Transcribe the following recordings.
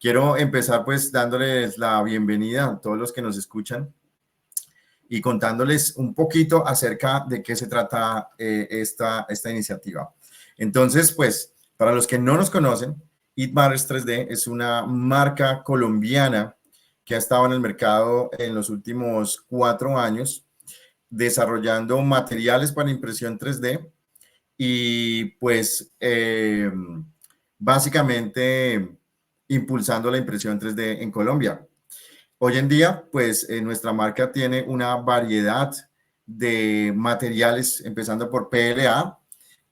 Quiero empezar pues dándoles la bienvenida a todos los que nos escuchan y contándoles un poquito acerca de qué se trata esta iniciativa. Entonces, pues, para los que no nos conocen, It Matters 3D es una marca colombiana que ha estado en el mercado en los últimos 4 años desarrollando materiales para impresión 3D y pues básicamente impulsando la impresión 3D en Colombia. Hoy en día, pues nuestra marca tiene una variedad de materiales, empezando por PLA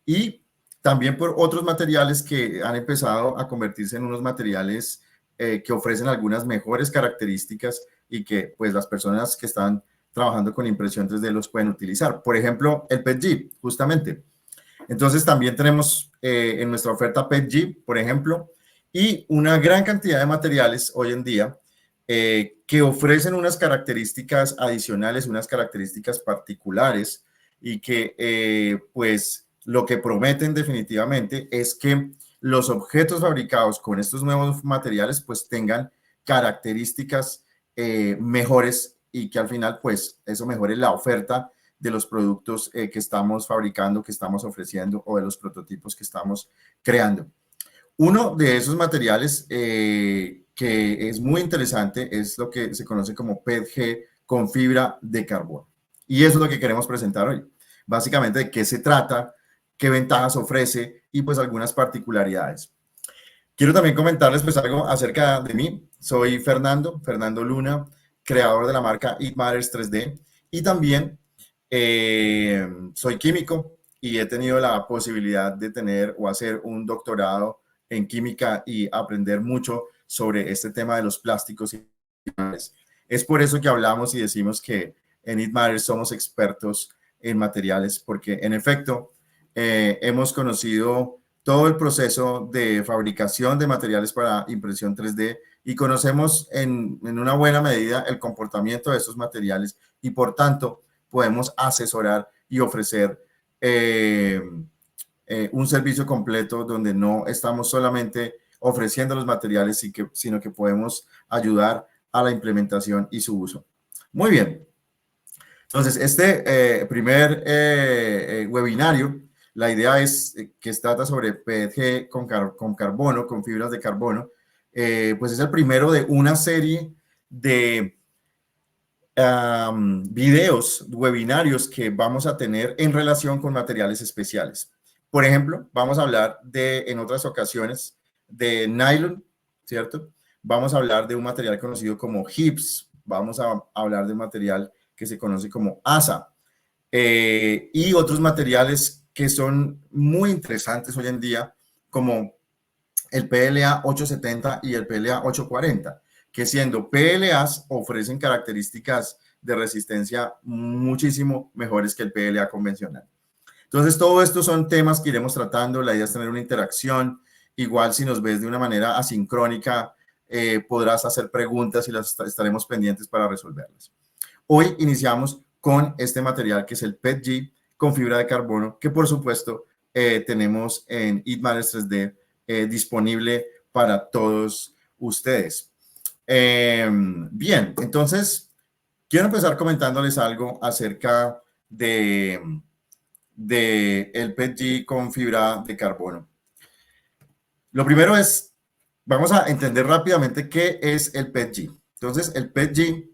y también por otros materiales que han empezado a convertirse en unos materiales que ofrecen algunas mejores características y que pues las personas que están trabajando con impresión 3D los pueden utilizar. Por ejemplo, el PETG, justamente. Entonces también tenemos en nuestra oferta PETG, por ejemplo, y una gran cantidad de materiales hoy en día que ofrecen unas características adicionales, unas características particulares y que pues lo que prometen definitivamente es que los objetos fabricados con estos nuevos materiales pues tengan características mejores y que al final pues eso mejore la oferta de los productos que estamos fabricando, que estamos ofreciendo o de los prototipos que estamos creando. Uno de esos materiales que es muy interesante es lo que se conoce como PETG con fibra de carbono. Y eso es lo que queremos presentar hoy. Básicamente de qué se trata, qué ventajas ofrece y pues algunas particularidades. Quiero también comentarles pues algo acerca de mí. Soy Fernando Luna, creador de la marca It Matters 3D y también soy químico y he tenido la posibilidad de tener o hacer un doctorado en química y aprender mucho sobre este tema de los plásticos. Es por eso que hablamos y decimos que en It Matters somos expertos en materiales, porque en efecto hemos conocido todo el proceso de fabricación de materiales para impresión 3D y conocemos en una buena medida el comportamiento de esos materiales y por tanto podemos asesorar y ofrecer un servicio completo donde no estamos solamente ofreciendo los materiales, sino que podemos ayudar a la implementación y su uso. Muy bien. Entonces, este primer webinario, la idea es que trata sobre PETG con carbono, con fibras de carbono, pues es el primero de una serie de videos, webinarios que vamos a tener en relación con materiales especiales. Por ejemplo, vamos a hablar en otras ocasiones de nylon, ¿cierto? Vamos a hablar de un material conocido como HIPS, vamos a hablar de un material que se conoce como ASA y otros materiales que son muy interesantes hoy en día, como el PLA 870 y el PLA 840, que siendo PLAs ofrecen características de resistencia muchísimo mejores que el PLA convencional. Entonces, todo esto son temas que iremos tratando. La idea es tener una interacción. Igual, si nos ves de una manera asincrónica, podrás hacer preguntas y las estaremos pendientes para resolverlas. Hoy iniciamos con este material que es el PETG con fibra de carbono, que por supuesto tenemos en It Matters 3D disponible para todos ustedes. Bien, entonces quiero empezar comentándoles algo acerca de el PETG con fibra de carbono. Lo primero es, vamos a entender rápidamente qué es el PETG. Entonces, el PETG,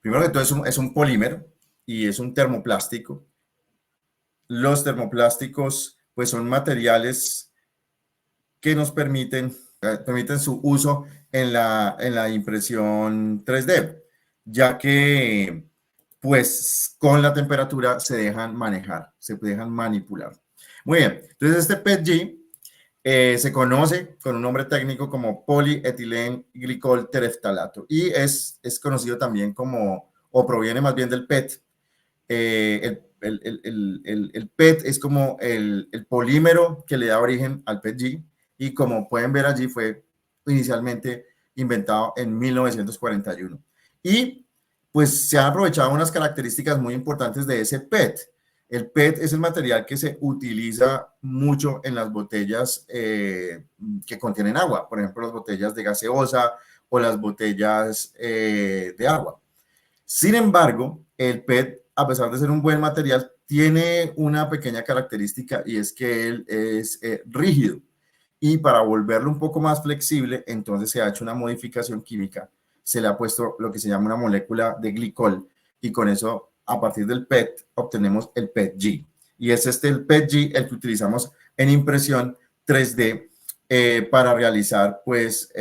primero que todo, es un polímero y es un termoplástico. Los termoplásticos, pues, son materiales que nos permiten su uso en la impresión 3D, ya que pues con la temperatura se dejan manejar, se dejan manipular. Muy bien, entonces este PETG se conoce con un nombre técnico como polietilenglicol tereftalato y es conocido también como, o proviene más bien del PET. El PET es como el polímero que le da origen al PETG y como pueden ver allí fue inicialmente inventado en 1941. Y pues se han aprovechado unas características muy importantes de ese PET. El PET es el material que se utiliza mucho en las botellas que contienen agua, por ejemplo, las botellas de gaseosa o las botellas de agua. Sin embargo, el PET, a pesar de ser un buen material, tiene una pequeña característica y es que él es rígido. Y para volverlo un poco más flexible, entonces se ha hecho una modificación química. Se le ha puesto lo que se llama una molécula de glicol y con eso, a partir del PET, obtenemos el PETG. Y es el PETG el que utilizamos en impresión 3D para realizar pues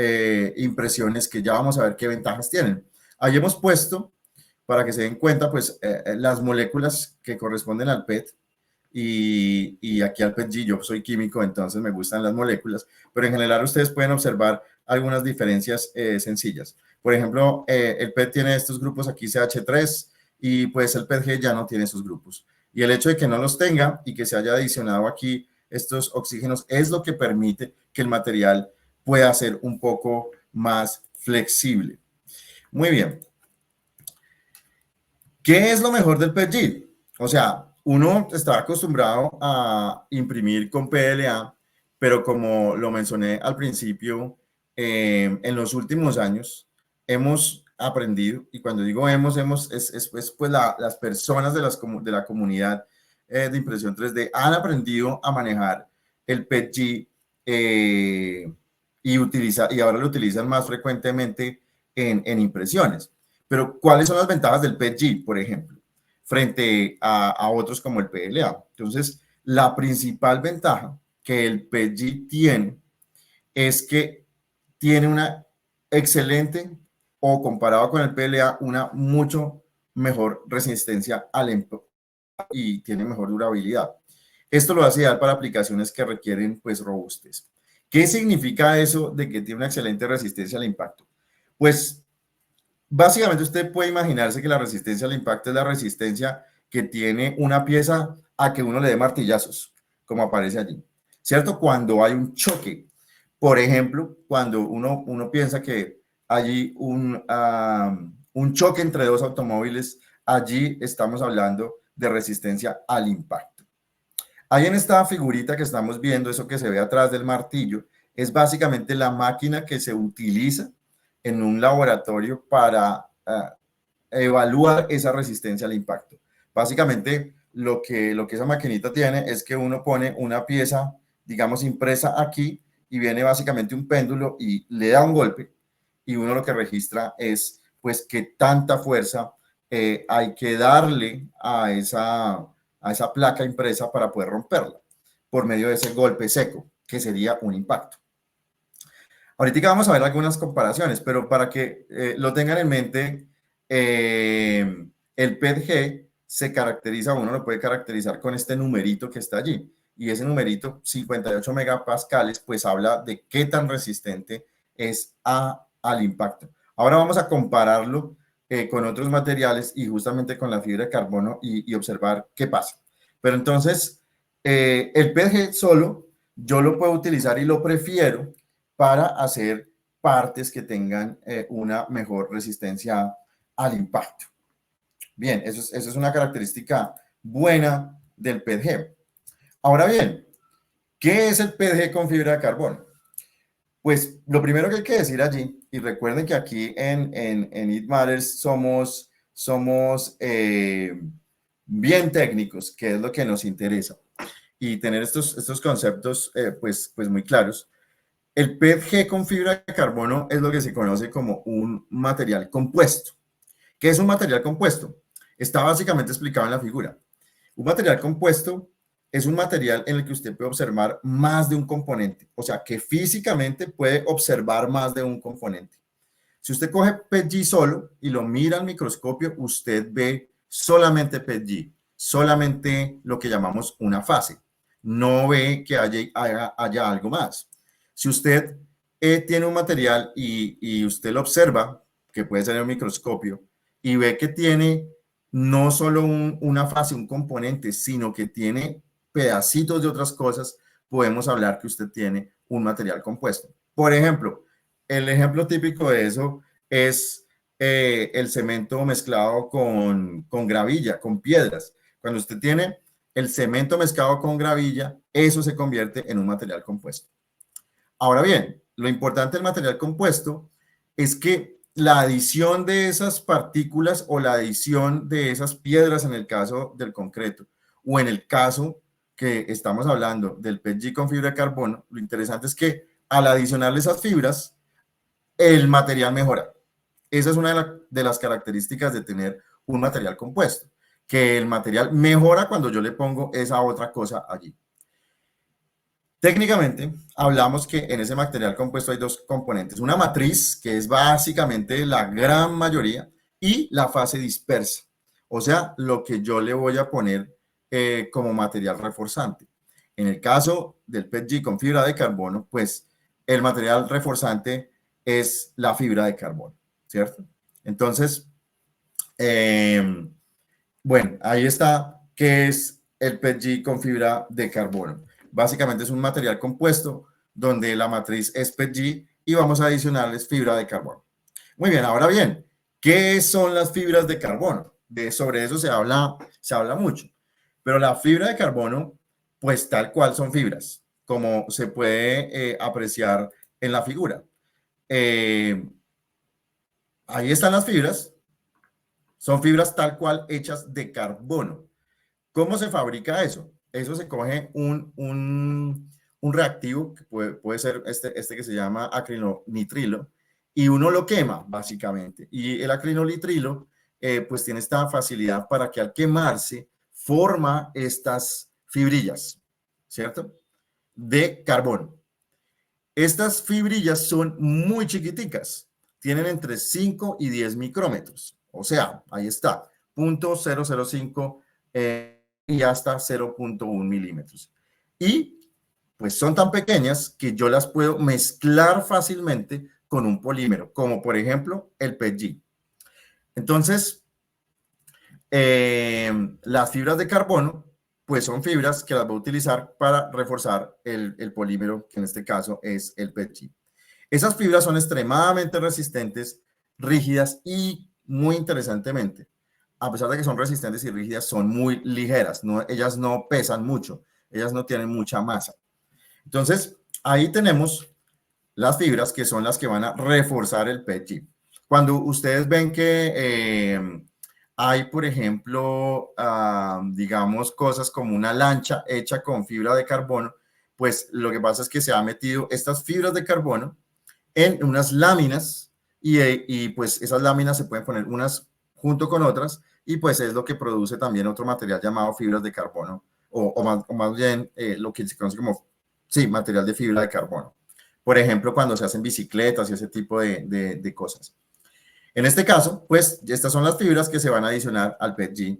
impresiones que ya vamos a ver qué ventajas tienen. Ahí hemos puesto, para que se den cuenta, pues las moléculas que corresponden al PET y aquí al PETG. Yo soy químico, entonces me gustan las moléculas, pero en general ustedes pueden observar algunas diferencias sencillas. Por ejemplo, el PET tiene estos grupos aquí CH3 y pues el PETG ya no tiene esos grupos. Y el hecho de que no los tenga y que se haya adicionado aquí estos oxígenos es lo que permite que el material pueda ser un poco más flexible. Muy bien. ¿Qué es lo mejor del PETG? O sea, uno está acostumbrado a imprimir con PLA, pero como lo mencioné al principio, en los últimos años hemos aprendido, y cuando digo es pues las personas de la comunidad de impresión 3D han aprendido a manejar el PETG y ahora lo utilizan más frecuentemente en impresiones. Pero, ¿cuáles son las ventajas del PETG, por ejemplo, frente a otros como el PLA? Entonces, la principal ventaja que el PETG tiene es que tiene una excelente, o comparado con el PLA, una mucho mejor resistencia al empuje y tiene mejor durabilidad. Esto lo hace ideal para aplicaciones que requieren pues robustez. ¿Qué significa eso de que tiene una excelente resistencia al impacto? Pues básicamente usted puede imaginarse que la resistencia al impacto es la resistencia que tiene una pieza a que uno le dé martillazos, como aparece allí, ¿cierto? Cuando hay un choque, por ejemplo, cuando uno piensa que hay un choque entre dos automóviles, allí estamos hablando de resistencia al impacto. Ahí en esta figurita que estamos viendo, eso que se ve atrás del martillo, es básicamente la máquina que se utiliza en un laboratorio para evaluar esa resistencia al impacto. Básicamente, lo que esa maquinita tiene es que uno pone una pieza, digamos, impresa aquí y viene básicamente un péndulo y le da un golpe y uno lo que registra es, pues, qué tanta fuerza hay que darle a esa placa impresa para poder romperla por medio de ese golpe seco, que sería un impacto. Ahorita vamos a ver algunas comparaciones, pero para que lo tengan en mente, el PETG se caracteriza, uno lo puede caracterizar con este numerito que está allí. Y ese numerito, 58 megapascales, pues habla de qué tan resistente es al impacto. Ahora vamos a compararlo con otros materiales y justamente con la fibra de carbono y observar qué pasa. Pero entonces, el PETG solo, yo lo puedo utilizar y lo prefiero para hacer partes que tengan una mejor resistencia al impacto. Bien, eso es una característica buena del PETG. Ahora bien, ¿qué es el PETG con fibra de carbono? Pues lo primero que hay que decir allí, y recuerden que aquí en It Matters somos bien técnicos, que es lo que nos interesa, y tener estos conceptos pues muy claros. El PETG con fibra de carbono es lo que se conoce como un material compuesto. ¿Qué es un material compuesto? Está básicamente explicado en la figura. Un material compuesto es un material en el que usted puede observar más de un componente, o sea, que físicamente puede observar más de un componente. Si usted coge PETG solo y lo mira al microscopio, usted ve solamente PETG, solamente lo que llamamos una fase. No ve que haya algo más. Si usted tiene un material y usted lo observa, que puede ser en un microscopio, y ve que tiene no solo una fase, un componente, sino que tiene pedacitos de otras cosas, podemos hablar que usted tiene un material compuesto. Por ejemplo, el ejemplo típico de eso es el cemento mezclado con gravilla, con piedras. Cuando usted tiene el cemento mezclado con gravilla, eso se convierte en un material compuesto. Ahora bien, lo importante del material compuesto es que la adición de esas partículas o la adición de esas piedras en el caso del concreto o en el caso que estamos hablando del PETG con fibra de carbono, lo interesante es que al adicionarle esas fibras, el material mejora. Esa es una de las características de tener un material compuesto, que el material mejora cuando yo le pongo esa otra cosa allí. Técnicamente, hablamos que en ese material compuesto hay dos componentes. Una matriz, que es básicamente la gran mayoría, y la fase dispersa, o sea, lo que yo le voy a poner como material reforzante. En el caso del PETG con fibra de carbono, pues el material reforzante es la fibra de carbono, ¿cierto? Entonces, bueno, ahí está, ¿qué es el PETG con fibra de carbono? Básicamente es un material compuesto donde la matriz es PETG y vamos a adicionarles fibra de carbono. Muy bien, ahora bien, ¿qué son las fibras de carbono? Sobre eso se habla mucho, pero la fibra de carbono, pues tal cual son fibras, como se puede apreciar en la figura. Ahí están las fibras, son fibras tal cual hechas de carbono. ¿Cómo se fabrica eso? Eso se coge un reactivo, que puede ser este que se llama acrilonitrilo, y uno lo quema, básicamente. Y el acrilonitrilo, pues tiene esta facilidad para que al quemarse, forma estas fibrillas, ¿cierto? De carbono. Estas fibrillas son muy chiquiticas, tienen entre 5 y 10 micrómetros. O sea, ahí está, 0.005 y hasta 0.1 milímetros. Y pues son tan pequeñas que yo las puedo mezclar fácilmente con un polímero, como por ejemplo el PETG. Entonces, las fibras de carbono, pues son fibras que las voy a utilizar para reforzar el polímero, que en este caso es el PETG. Esas fibras son extremadamente resistentes, rígidas y, muy interesantemente, a pesar de que son resistentes y rígidas, son muy ligeras. Ellas no pesan mucho, ellas no tienen mucha masa. Entonces, ahí tenemos las fibras que son las que van a reforzar el PETG. Cuando ustedes ven que hay, por ejemplo, digamos, cosas como una lancha hecha con fibra de carbono, pues lo que pasa es que se ha metido estas fibras de carbono en unas láminas y pues esas láminas se pueden poner unas junto con otras y pues es lo que produce también otro material llamado fibras de carbono o más bien lo que se conoce como, sí, material de fibra de carbono. Por ejemplo, cuando se hacen bicicletas y ese tipo de cosas. En este caso, pues estas son las fibras que se van a adicionar al PETG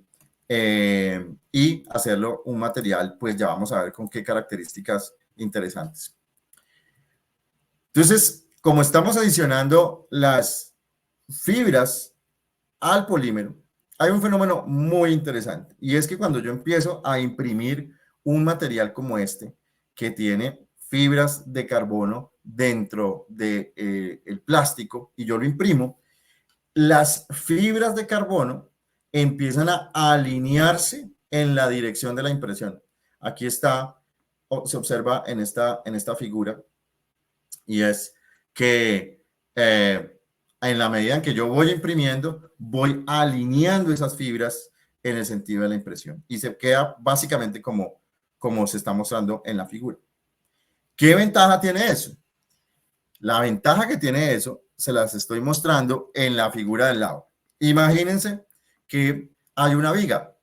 y hacerlo un material, pues ya vamos a ver con qué características interesantes. Entonces, como estamos adicionando las fibras al polímero, hay un fenómeno muy interesante y es que cuando yo empiezo a imprimir un material como este, que tiene fibras de carbono dentro del plástico y yo lo imprimo, las fibras de carbono empiezan a alinearse en la dirección de la impresión. Aquí está, se observa en esta figura, y es que en la medida en que yo voy imprimiendo, voy alineando esas fibras en el sentido de la impresión y se queda básicamente como se está mostrando en la figura. ¿Qué ventaja tiene eso? La ventaja que tiene eso se las estoy mostrando en la figura del lado. Imagínense que hay una viga.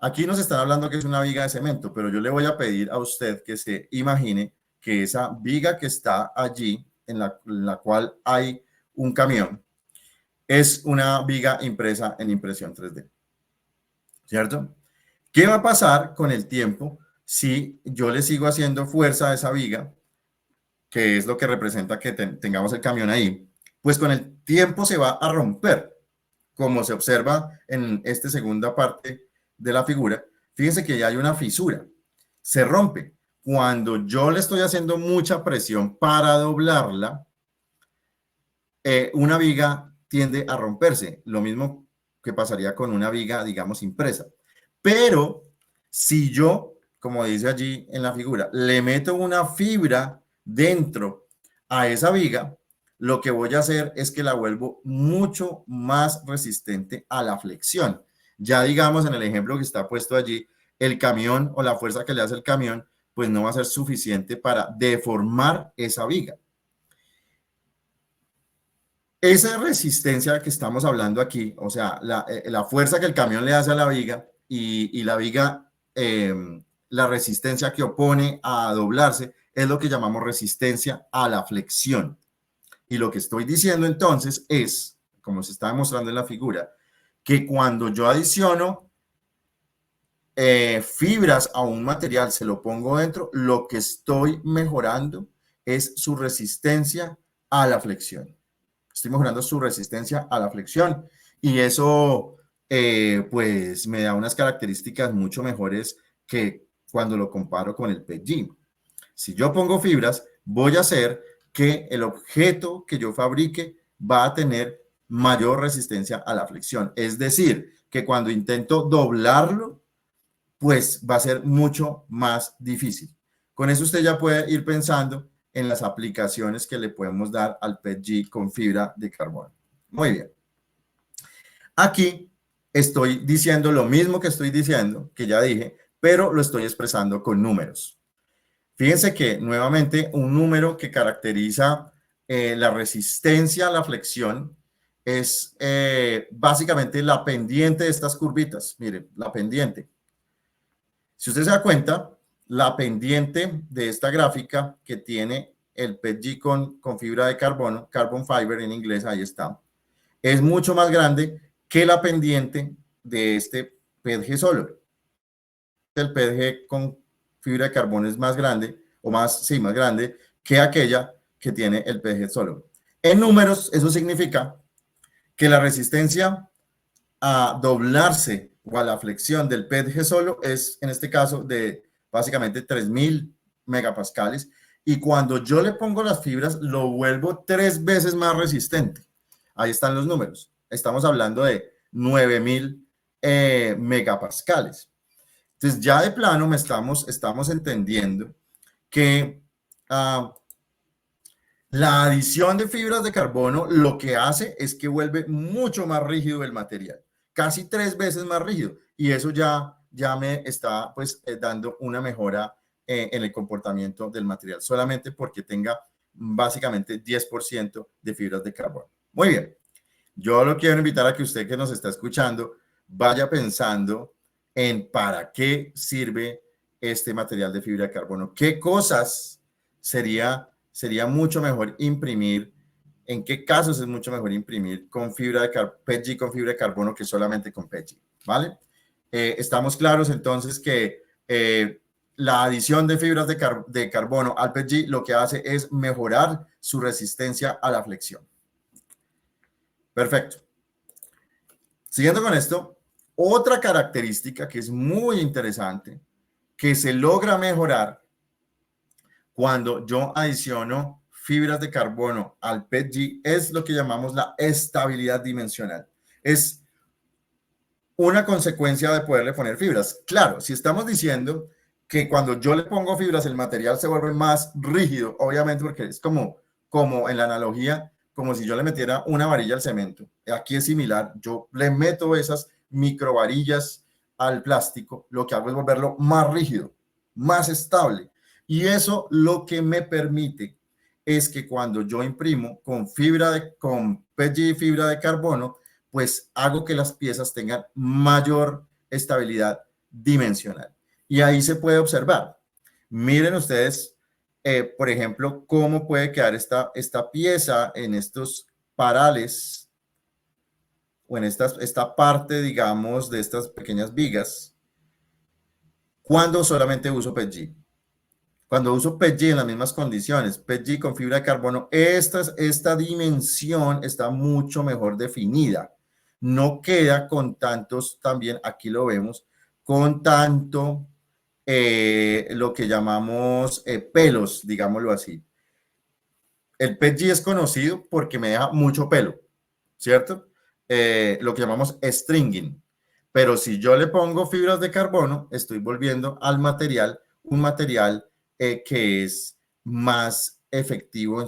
Aquí nos están hablando que es una viga de cemento, pero yo le voy a pedir a usted que se imagine que esa viga que está allí, en la cual hay un camión, es una viga impresa en impresión 3D, ¿cierto? ¿Qué va a pasar con el tiempo si yo le sigo haciendo fuerza a esa viga, que es lo que representa que tengamos el camión ahí? Pues con el tiempo se va a romper, como se observa en esta segunda parte de la figura. Fíjense que ya hay una fisura, se rompe. Cuando yo le estoy haciendo mucha presión para doblarla, una viga tiende a romperse, lo mismo que pasaría con una viga, digamos, impresa. Pero Si yo, como dice allí en la figura, le meto una fibra dentro a esa viga, lo que voy a hacer es que la vuelvo mucho más resistente a la flexión. Ya digamos en el ejemplo que está puesto allí, el camión o la fuerza que le hace el camión, pues no va a ser suficiente para deformar esa viga. Esa resistencia que estamos hablando aquí, o sea, la fuerza que el camión le hace a la viga y la viga, la resistencia que opone a doblarse, es lo que llamamos resistencia a la flexión. Y lo que estoy diciendo entonces es, como se está demostrando en la figura, que cuando yo adiciono fibras a un material, se lo pongo dentro, lo que estoy mejorando es su resistencia a la flexión. Estoy mejorando su resistencia a la flexión y eso pues me da unas características mucho mejores que cuando lo comparo con el PETG. Si yo pongo fibras, voy a hacer que el objeto que yo fabrique va a tener mayor resistencia a la flexión. Es decir, que cuando intento doblarlo, pues va a ser mucho más difícil. Con eso usted ya puede ir pensando en las aplicaciones que le podemos dar al PETG con fibra de carbono. Muy bien. Aquí estoy diciendo lo mismo que estoy diciendo, que ya dije, pero lo estoy expresando con números. Fíjense que nuevamente un número que caracteriza la resistencia a la flexión es básicamente la pendiente de estas curvitas. Miren, la pendiente. Si usted se da cuenta, la pendiente de esta gráfica que tiene el PETG con fibra de carbono, carbon fiber en inglés, ahí está, es mucho más grande que la pendiente de este PETG solo. El PETG con fibra de carbono es más grande, o más, sí, más grande que aquella que tiene el PETG solo. En números, eso significa que la resistencia a doblarse o a la flexión del PETG solo es, en este caso, de básicamente 3000 megapascales. Y cuando yo le pongo las fibras, lo vuelvo 3 veces más resistente. Ahí están los números. Estamos hablando de 9000 megapascales. Entonces, ya de plano estamos entendiendo que la adición de fibras de carbono lo que hace es que vuelve mucho más rígido el material, casi 3 veces más rígido. Y eso ya me está pues dando una mejora en el comportamiento del material, solamente porque tenga básicamente 10% de fibras de carbono. Muy bien, yo lo quiero invitar a que usted que nos está escuchando vaya pensando en para qué sirve este material de fibra de carbono, qué cosas sería mucho mejor imprimir, en qué casos es mucho mejor imprimir con fibra de PETG con fibra de carbono que solamente con PETG, ¿vale? Estamos claros entonces que la adición de fibras de carbono al PETG lo que hace es mejorar su resistencia a la flexión. Perfecto. Siguiendo con esto, otra característica que es muy interesante, que se logra mejorar cuando yo adiciono fibras de carbono al PETG, es lo que llamamos la estabilidad dimensional. Es una consecuencia de poderle poner fibras. Claro, si estamos diciendo que cuando yo le pongo fibras el material se vuelve más rígido, obviamente porque es como en la analogía, como si yo le metiera una varilla al cemento. Aquí es similar, yo le meto esas microvarillas al plástico, lo que hago es volverlo más rígido, más estable. Y eso lo que me permite es que cuando yo imprimo con PETG y fibra de carbono, pues hago que las piezas tengan mayor estabilidad dimensional. Y ahí se puede observar. Miren ustedes, por ejemplo, cómo puede quedar esta pieza en estos parales o en esta parte, digamos, de estas pequeñas vigas, cuando solamente uso PETG. Cuando uso PETG en las mismas condiciones, PETG con fibra de carbono, esta dimensión está mucho mejor definida. No queda con tantos, también aquí lo vemos, con tanto lo que llamamos pelos, digámoslo así. El PETG es conocido porque me deja mucho pelo, ¿cierto? Lo que llamamos stringing. Pero si yo le pongo fibras de carbono, estoy volviendo al material un material que es más efectivo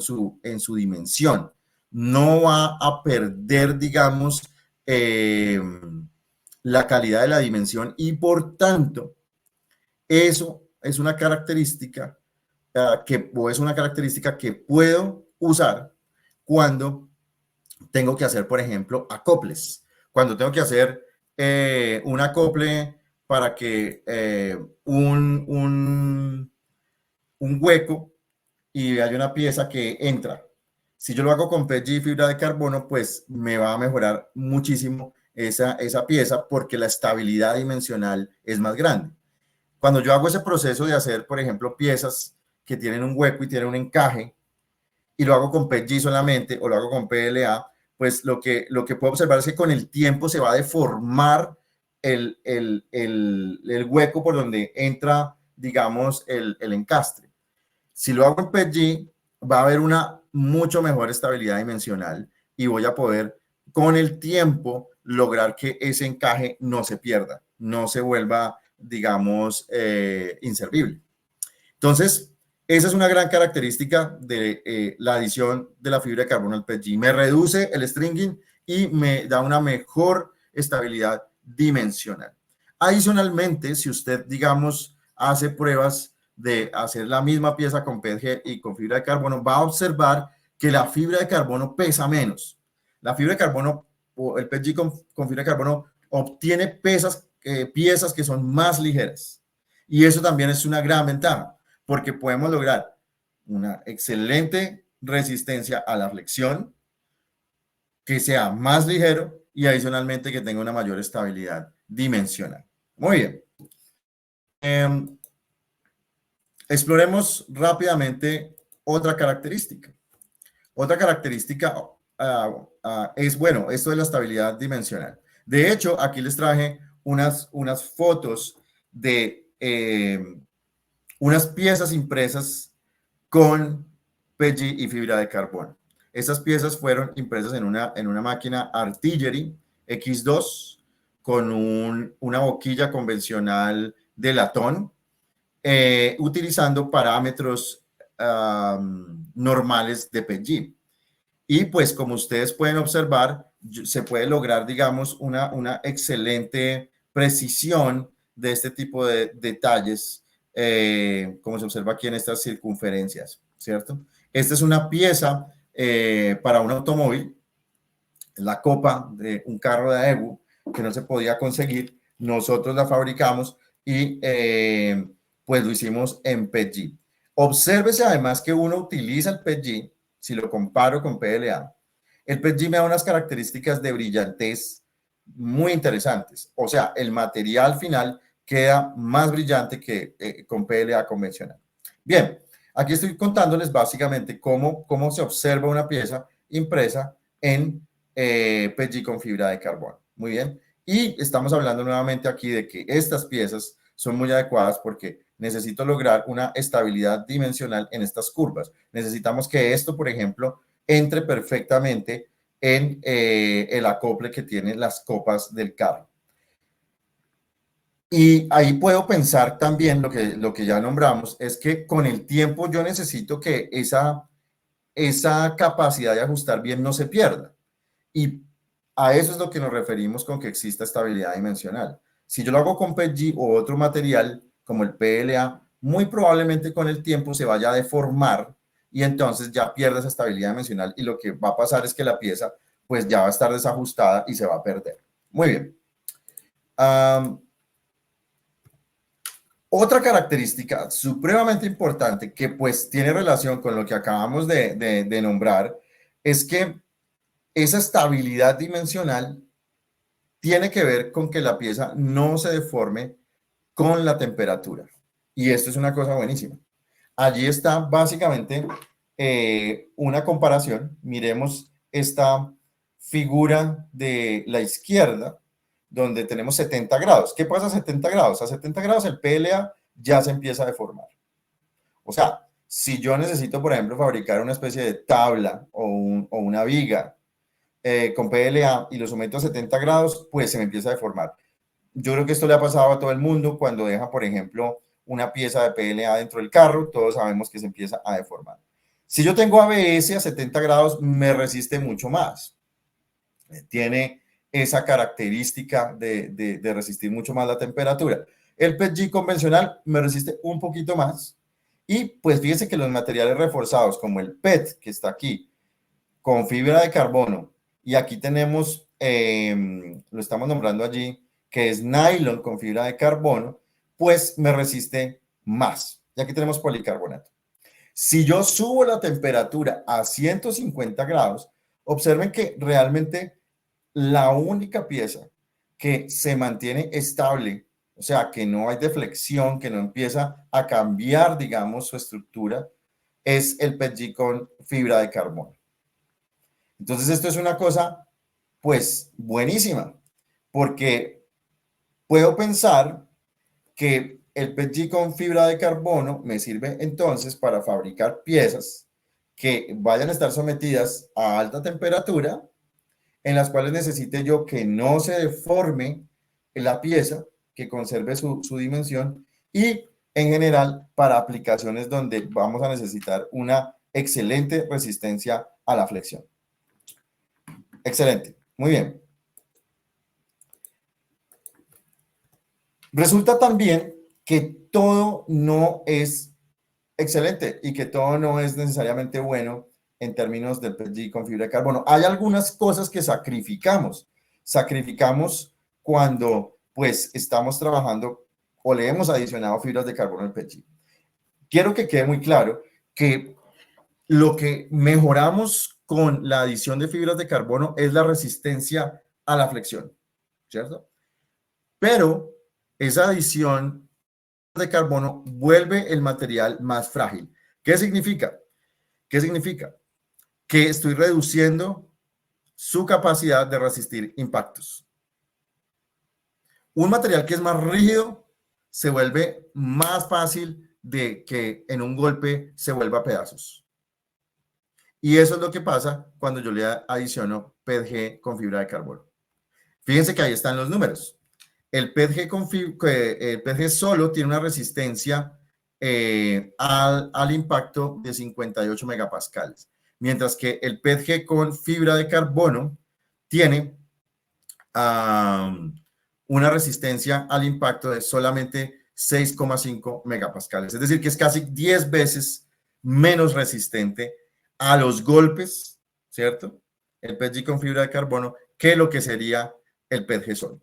en su dimensión. No va a perder, digamos, la calidad de la dimensión y por tanto, eso es una característica es una característica que puedo usar cuando tengo que hacer, por ejemplo, acoples. Cuando tengo que hacer un acople para que un hueco y hay una pieza que entra. Si yo lo hago con PG fibra de carbono, pues me va a mejorar muchísimo esa pieza porque la estabilidad dimensional es más grande. Cuando yo hago ese proceso de hacer, por ejemplo, piezas que tienen un hueco y tienen un encaje, y lo hago con PG solamente o lo hago con PLA, pues lo que puedo observar es que con el tiempo se va a deformar el hueco por donde entra, digamos, el encastre. Si lo hago en PG, va a haber una mucho mejor estabilidad dimensional y voy a poder con el tiempo lograr que ese encaje no se pierda, no se vuelva, digamos, inservible. Entonces, esa es una gran característica de la adición de la fibra de carbono al PETG. Me reduce el stringing y me da una mejor estabilidad dimensional. Adicionalmente, si usted, digamos, hace pruebas de hacer la misma pieza con PETG y con fibra de carbono, va a observar que la fibra de carbono pesa menos. La fibra de carbono o el PETG con fibra de carbono obtiene piezas que son más ligeras. Y eso también es una gran ventaja porque podemos lograr una excelente resistencia a la flexión, que sea más ligero y adicionalmente que tenga una mayor estabilidad dimensional. Muy bien. Exploremos rápidamente otra característica. Otra característica es, bueno, esto de la estabilidad dimensional. De hecho, aquí les traje unas fotos de unas piezas impresas con PG y fibra de carbono. Estas piezas fueron impresas en una máquina Artillery X2 con una boquilla convencional de latón, utilizando parámetros normales de PG. Y pues como ustedes pueden observar, se puede lograr, digamos, una excelente precisión de este tipo de detalles, como se observa aquí en estas circunferencias, ¿cierto? Esta es una pieza para un automóvil, la copa de un carro de Daewoo, que no se podía conseguir, nosotros la fabricamos y pues lo hicimos en PETG. Obsérvese además que uno utiliza el PETG, si lo comparo con PLA, el PETG me da unas características de brillantez muy interesantes. O sea, el material final queda más brillante que con PLA convencional. Bien, aquí estoy contándoles básicamente cómo se observa una pieza impresa en PETG con fibra de carbono. Muy bien. Y estamos hablando nuevamente aquí de que estas piezas son muy adecuadas porque necesito lograr una estabilidad dimensional en estas curvas. Necesitamos que esto, por ejemplo, entre perfectamente en el acople que tienen las copas del carro. Y ahí puedo pensar también lo que ya nombramos, es que con el tiempo yo necesito que esa capacidad de ajustar bien no se pierda. Y a eso es lo que nos referimos con que exista estabilidad dimensional. Si yo lo hago con PG o otro material como el PLA, muy probablemente con el tiempo se vaya a deformar y entonces ya pierde esa estabilidad dimensional y lo que va a pasar es que la pieza pues ya va a estar desajustada y se va a perder. Muy bien. Otra característica supremamente importante que pues tiene relación con lo que acabamos de nombrar es que esa estabilidad dimensional tiene que ver con que la pieza no se deforme con la temperatura. Y esto es una cosa buenísima. Allí está básicamente una comparación. Miremos esta figura de la izquierda, donde tenemos 70 grados. ¿Qué pasa a 70 grados? A 70 grados el PLA ya se empieza a deformar. O sea, si yo necesito, por ejemplo, fabricar una especie de tabla o una viga con PLA y lo someto a 70 grados, pues se me empieza a deformar. Yo creo que esto le ha pasado a todo el mundo cuando deja, por ejemplo, una pieza de PLA dentro del carro, todos sabemos que se empieza a deformar. Si yo tengo ABS a 70 grados, me resiste mucho más. Tiene esa característica de resistir mucho más la temperatura. El PETG convencional me resiste un poquito más. Y pues fíjense que los materiales reforzados, como el PET, que está aquí, con fibra de carbono, y aquí tenemos, lo estamos nombrando allí, que es nylon con fibra de carbono, pues me resiste más. Y aquí tenemos policarbonato. Si yo subo la temperatura a 150 grados, observen que realmente la única pieza que se mantiene estable, o sea, que no hay deflexión, que no empieza a cambiar, digamos, su estructura, es el PETG con fibra de carbono. Entonces, esto es una cosa, pues, buenísima, porque puedo pensar que el PETG con fibra de carbono me sirve entonces para fabricar piezas que vayan a estar sometidas a alta temperatura, en las cuales necesite yo que no se deforme la pieza, que conserve su dimensión, y en general para aplicaciones donde vamos a necesitar una excelente resistencia a la flexión. Excelente, muy bien. Resulta también que todo no es excelente y que todo no es necesariamente bueno en términos del PETG con fibra de carbono. Hay algunas cosas que sacrificamos. Sacrificamos cuando pues estamos trabajando o le hemos adicionado fibras de carbono al PETG. Quiero que quede muy claro que lo que mejoramos con la adición de fibras de carbono es la resistencia a la flexión, ¿cierto? Pero esa adición de carbono vuelve el material más frágil. ¿Qué significa? ¿Qué significa? Que estoy reduciendo su capacidad de resistir impactos. Un material que es más rígido se vuelve más fácil de que en un golpe se vuelva a pedazos. Y eso es lo que pasa cuando yo le adiciono PETG con fibra de carbono. Fíjense que ahí están los números. El PETG solo tiene una resistencia al impacto de 58 megapascales, mientras que el PETG con fibra de carbono tiene una resistencia al impacto de solamente 6,5 megapascales. Es decir, que es casi 10 veces menos resistente a los golpes, ¿cierto? El PETG con fibra de carbono que lo que sería el PETG solo.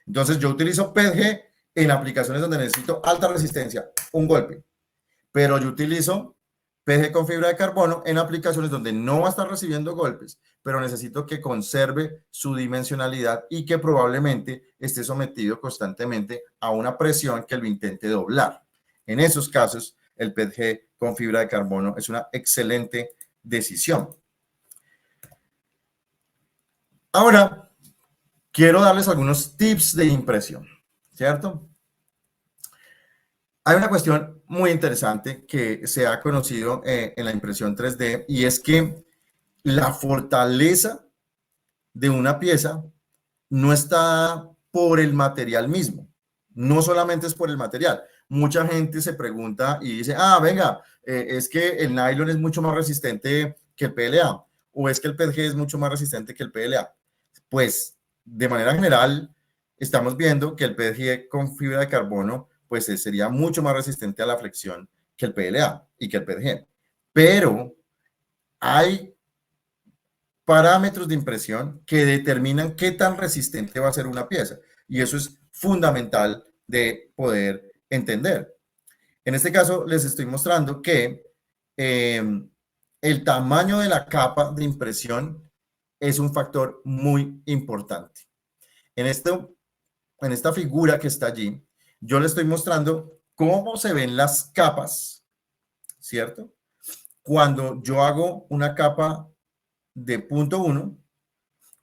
Entonces yo utilizo PETG en aplicaciones donde necesito alta resistencia, un golpe, pero yo utilizo PETG con fibra de carbono en aplicaciones donde no va a estar recibiendo golpes, pero necesito que conserve su dimensionalidad y que probablemente esté sometido constantemente a una presión que lo intente doblar. En esos casos, el PETG con fibra de carbono es una excelente decisión. Ahora, quiero darles algunos tips de impresión, ¿cierto? Hay una cuestión muy interesante que se ha conocido en la impresión 3D y es que la fortaleza de una pieza no está por el material mismo, no solamente es por el material. Mucha gente se pregunta y dice, venga, es que el nylon es mucho más resistente que el PLA o es que el PETG es mucho más resistente que el PLA. Pues de manera general estamos viendo que el PETG con fibra de carbono pues sería mucho más resistente a la flexión que el PLA y que el PETG. Pero hay parámetros de impresión que determinan qué tan resistente va a ser una pieza. Y eso es fundamental de poder entender. En este caso, les estoy mostrando que el tamaño de la capa de impresión es un factor muy importante. En esta figura que está allí, yo le estoy mostrando cómo se ven las capas, ¿cierto? Cuando yo hago una capa de punto 1,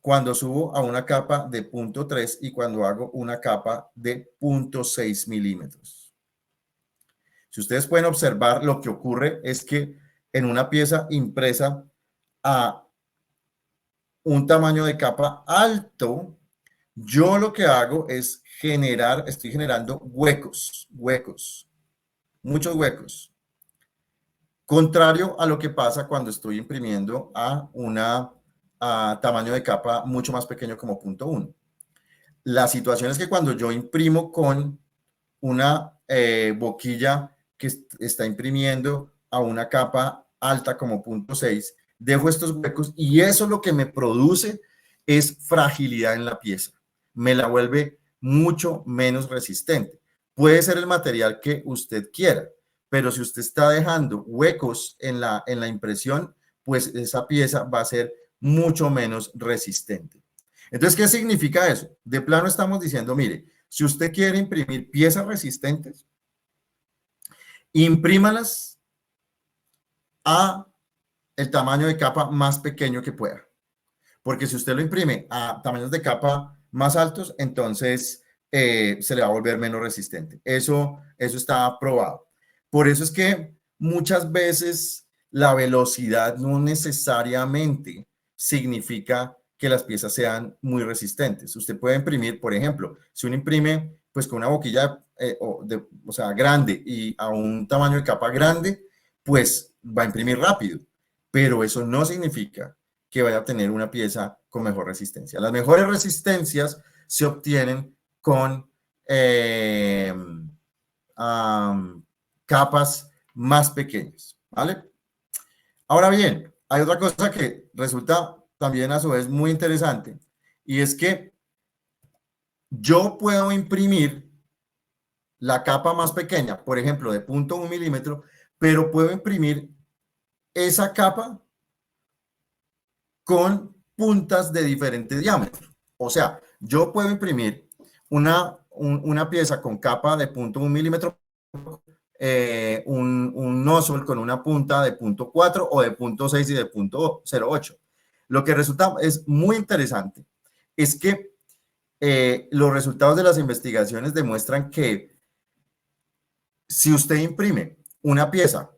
cuando subo a una capa de punto 3 y cuando hago una capa de punto 6 milímetros. Si ustedes pueden observar, lo que ocurre es que en una pieza impresa a un tamaño de capa alto, Yo lo que hago es estoy generando huecos, muchos huecos. Contrario a lo que pasa cuando estoy imprimiendo a tamaño de capa mucho más pequeño como punto 1. La situación es que cuando yo imprimo con una boquilla que está imprimiendo a una capa alta como punto 6, dejo estos huecos y eso lo que me produce es fragilidad en la pieza. Me la vuelve mucho menos resistente. Puede ser el material que usted quiera, pero si usted está dejando huecos en la impresión, pues esa pieza va a ser mucho menos resistente. Entonces, ¿qué significa eso? De plano estamos diciendo, mire, si usted quiere imprimir piezas resistentes, imprímalas a el tamaño de capa más pequeño que pueda. Porque si usted lo imprime a tamaños de capa más altos, entonces se le va a volver menos resistente. Eso está probado. Por eso es que muchas veces la velocidad no necesariamente significa que las piezas sean muy resistentes. Usted puede imprimir, por ejemplo, si uno imprime pues con una boquilla o sea, grande y a un tamaño de capa grande, pues va a imprimir rápido. Pero eso no significa que vaya a tener una pieza con mejor resistencia. Las mejores resistencias se obtienen con capas más pequeñas, ¿vale? Ahora bien, hay otra cosa que resulta también a su vez muy interesante y es que yo puedo imprimir la capa más pequeña, por ejemplo, de 0.1 milímetro, pero puedo imprimir esa capa con puntas de diferente diámetro. O sea, yo puedo imprimir una pieza con capa de 0.1 milímetro, un nozzle con una punta de 0.4 o de 0.6 y de 0.08. Lo que resulta es muy interesante es que los resultados de las investigaciones demuestran que si usted imprime una pieza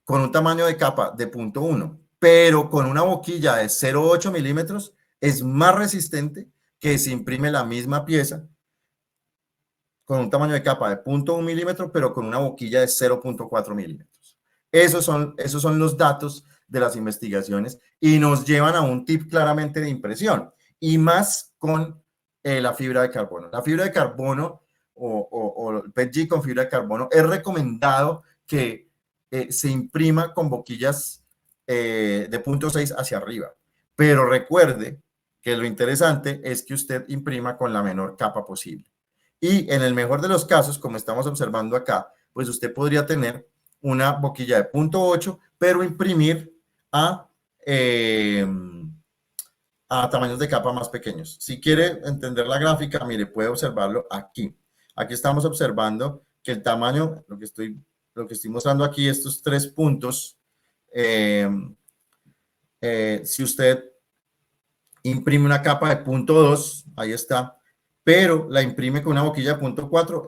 con un tamaño de capa de 0.1, pero con una boquilla de 0.8 milímetros, es más resistente que si imprime la misma pieza con un tamaño de capa de 0.1 milímetro, pero con una boquilla de 0.4 milímetros. Esos son los datos de las investigaciones y nos llevan a un tip claramente de impresión y más con la fibra de carbono. La fibra de carbono o el PETG con fibra de carbono es recomendado que se imprima con boquillas de 0.6 hacia arriba. Pero recuerde que lo interesante es que usted imprima con la menor capa posible. Y en el mejor de los casos, como estamos observando acá, pues usted podría tener una boquilla de 0.8, pero imprimir eh, a tamaños de capa más pequeños. Si quiere entender la gráfica, mire, puede observarlo aquí. Aquí estamos observando que el tamaño, lo que estoy mostrando aquí, estos 3 puntos, si usted imprime una capa de 0.2, ahí está, pero la imprime con una boquilla de 0.4,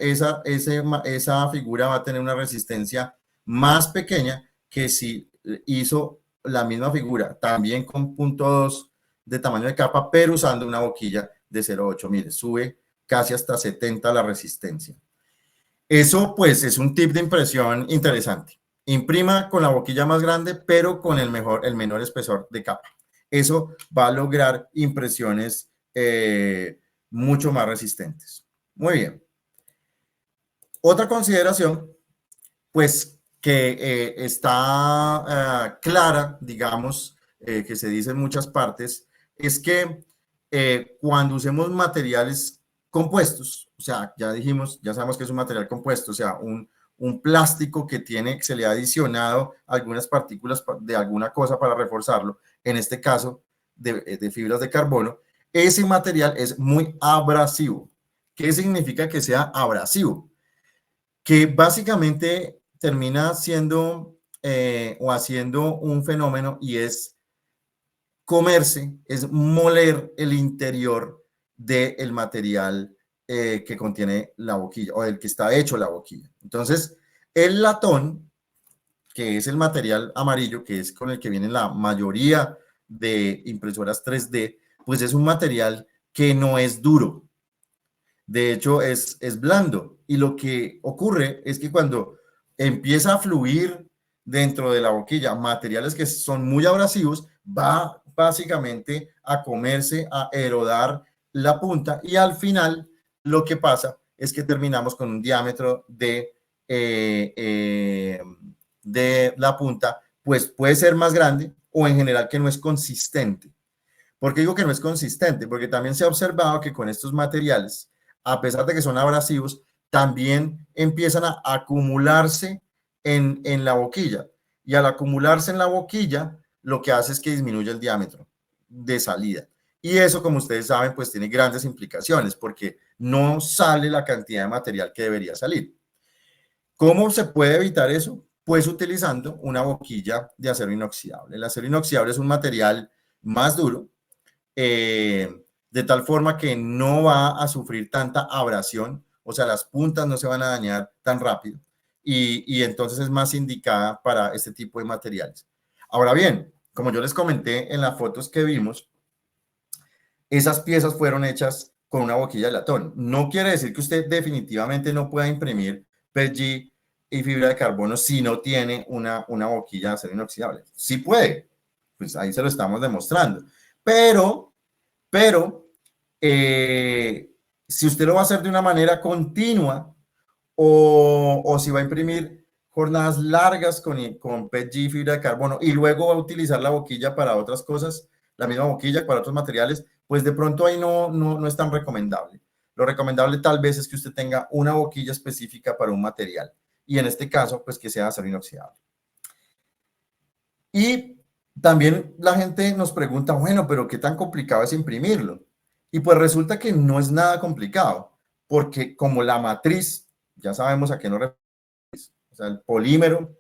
esa figura va a tener una resistencia más pequeña que si hizo la misma figura, también con 0.2 de tamaño de capa, pero usando una boquilla de 0.8. Mire, sube casi hasta 70 la resistencia. Eso pues es un tip de impresión interesante. Imprima con la boquilla más grande, pero con el menor espesor de capa. Eso va a lograr impresiones mucho más resistentes. Muy bien. Otra consideración, pues que está clara, digamos, que se dice en muchas partes, es que cuando usemos materiales compuestos, o sea, ya dijimos, ya sabemos que es un material compuesto, o sea, un plástico que se le ha adicionado algunas partículas de alguna cosa para reforzarlo, en este caso de fibras de carbono, ese material es muy abrasivo. ¿Qué significa que sea abrasivo? Que básicamente termina siendo o haciendo un fenómeno y es comerse, es moler el interior del material que contiene la boquilla o del que está hecho la boquilla. Entonces, el latón, que es el material amarillo, que es con el que vienen la mayoría de impresoras 3D, pues es un material que no es duro. De hecho, es blando. Y lo que ocurre es que cuando empieza a fluir dentro de la boquilla materiales que son muy abrasivos, va básicamente a comerse, a erodar la punta y al final lo que pasa es que terminamos con un diámetro de la punta, pues puede ser más grande o en general que no es consistente. ¿Por qué digo que no es consistente? Porque también se ha observado que con estos materiales, a pesar de que son abrasivos, también empiezan a acumularse en la boquilla. Y al acumularse en la boquilla, lo que hace es que disminuye el diámetro de salida. Y eso, como ustedes saben, pues tiene grandes implicaciones porque no sale la cantidad de material que debería salir. ¿Cómo se puede evitar eso? Pues utilizando una boquilla de acero inoxidable. El acero inoxidable es un material más duro, de tal forma que no va a sufrir tanta abrasión, o sea, las puntas no se van a dañar tan rápido y entonces es más indicada para este tipo de materiales. Ahora bien, como yo les comenté en las fotos que vimos, esas piezas fueron hechas con una boquilla de latón. No quiere decir que usted definitivamente no pueda imprimir PG y fibra de carbono si no tiene una boquilla de acero inoxidable. Sí puede, pues ahí se lo estamos demostrando. Pero si usted lo va a hacer de una manera continua o si va a imprimir jornadas largas con PETG, fibra de carbono, y luego va a utilizar la boquilla para otras cosas, la misma boquilla para otros materiales, pues de pronto ahí no es tan recomendable. Lo recomendable tal vez es que usted tenga una boquilla específica para un material, y en este caso, pues que sea acero inoxidable. Y también la gente nos pregunta, bueno, pero ¿qué tan complicado es imprimirlo? Y pues resulta que no es nada complicado, porque como la matriz, ya sabemos a qué nos referimos, o sea, el polímero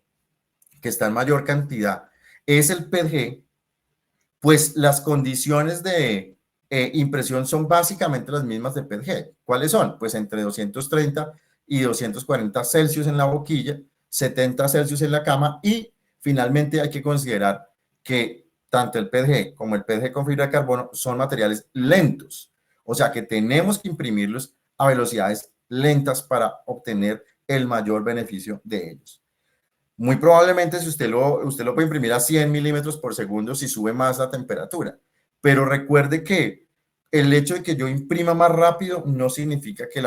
que está en mayor cantidad es el PETG, pues las condiciones de impresión son básicamente las mismas de PETG. ¿Cuáles son? Pues entre 230 y 240 Celsius en la boquilla, 70 Celsius en la cama y finalmente hay que considerar que tanto el PETG como el PETG con fibra de carbono son materiales lentos. O sea que tenemos que imprimirlos a velocidades lentas para obtener el mayor beneficio de ellos. Muy probablemente si usted lo puede imprimir a 100 milímetros por segundo si sube más la temperatura. Pero recuerde que el hecho de que yo imprima más rápido no significa que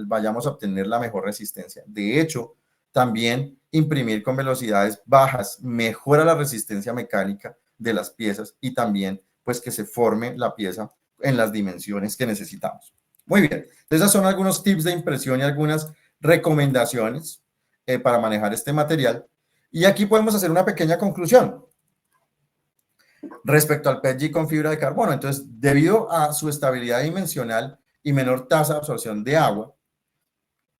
vayamos a obtener la mejor resistencia. De hecho, también imprimir con velocidades bajas mejora la resistencia mecánica de las piezas y también pues que se forme la pieza en las dimensiones que necesitamos. Muy bien, esos son algunos tips de impresión y algunas recomendaciones para manejar este material. Y aquí podemos hacer una pequeña conclusión respecto al PETG con fibra de carbono. Entonces, debido a su estabilidad dimensional y menor tasa de absorción de agua,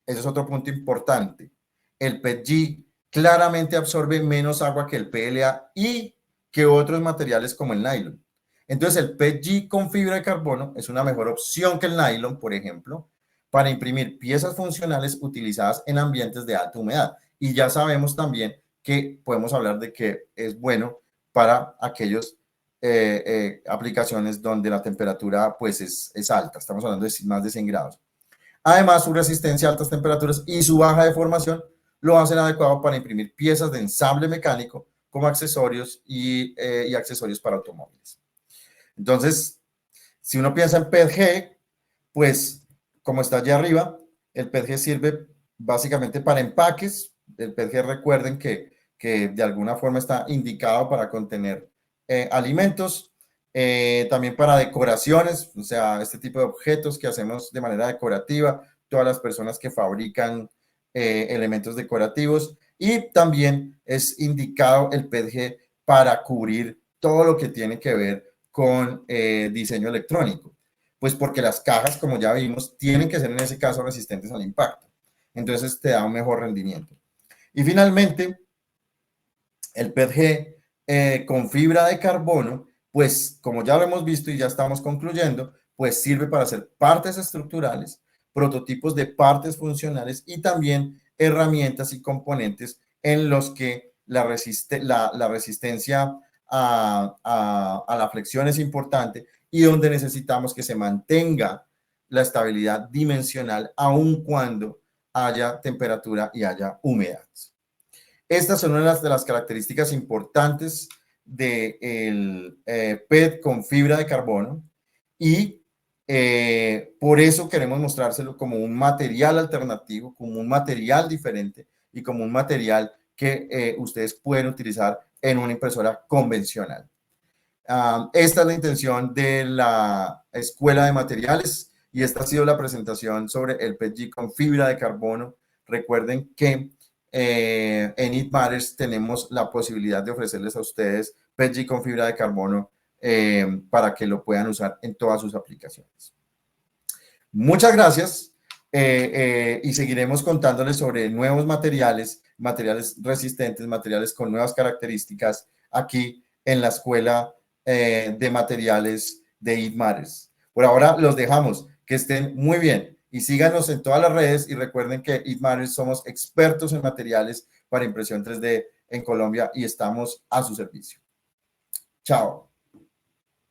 ese es otro punto importante. El PETG claramente absorbe menos agua que el PLA y que otros materiales como el nylon. Entonces, el PETG con fibra de carbono es una mejor opción que el nylon, por ejemplo, para imprimir piezas funcionales utilizadas en ambientes de alta humedad. Y ya sabemos también que podemos hablar de que es bueno para aquellas aplicaciones donde la temperatura pues es alta. Estamos hablando de más de 100 grados. Además, su resistencia a altas temperaturas y su baja deformación lo hacen adecuado para imprimir piezas de ensamble mecánico como accesorios y accesorios para automóviles. Entonces, si uno piensa en PETG, pues como está allá arriba, el PETG sirve básicamente para empaques. El PETG recuerden que de alguna forma está indicado para contener alimentos, también para decoraciones, o sea, este tipo de objetos que hacemos de manera decorativa, todas las personas que fabrican elementos decorativos, y también es indicado el PETG para cubrir todo lo que tiene que ver con diseño electrónico. Pues porque las cajas, como ya vimos, tienen que ser en ese caso resistentes al impacto. Entonces te da un mejor rendimiento. Y finalmente, el PETG con fibra de carbono, pues como ya lo hemos visto y ya estamos concluyendo, pues sirve para hacer partes estructurales, prototipos de partes funcionales y también herramientas y componentes en los que la resistencia a la flexión es importante y donde necesitamos que se mantenga la estabilidad dimensional aun cuando haya temperatura y haya humedad. Estas son una de las características importantes del PET con fibra de carbono y por eso queremos mostrárselo como un material alternativo, como un material diferente y como un material que ustedes pueden utilizar en una impresora convencional. Esta es la intención de la Escuela de Materiales y esta ha sido la presentación sobre el PETG con fibra de carbono. Recuerden que en It Matters tenemos la posibilidad de ofrecerles a ustedes PETG con fibra de carbono para que lo puedan usar en todas sus aplicaciones. Muchas gracias y seguiremos contándoles sobre nuevos materiales, materiales resistentes, materiales con nuevas características aquí en la Escuela de Materiales de It Matters. Por ahora los dejamos, que estén muy bien y síganos en todas las redes y recuerden que It Matters somos expertos en materiales para impresión 3D en Colombia y estamos a su servicio. Chao.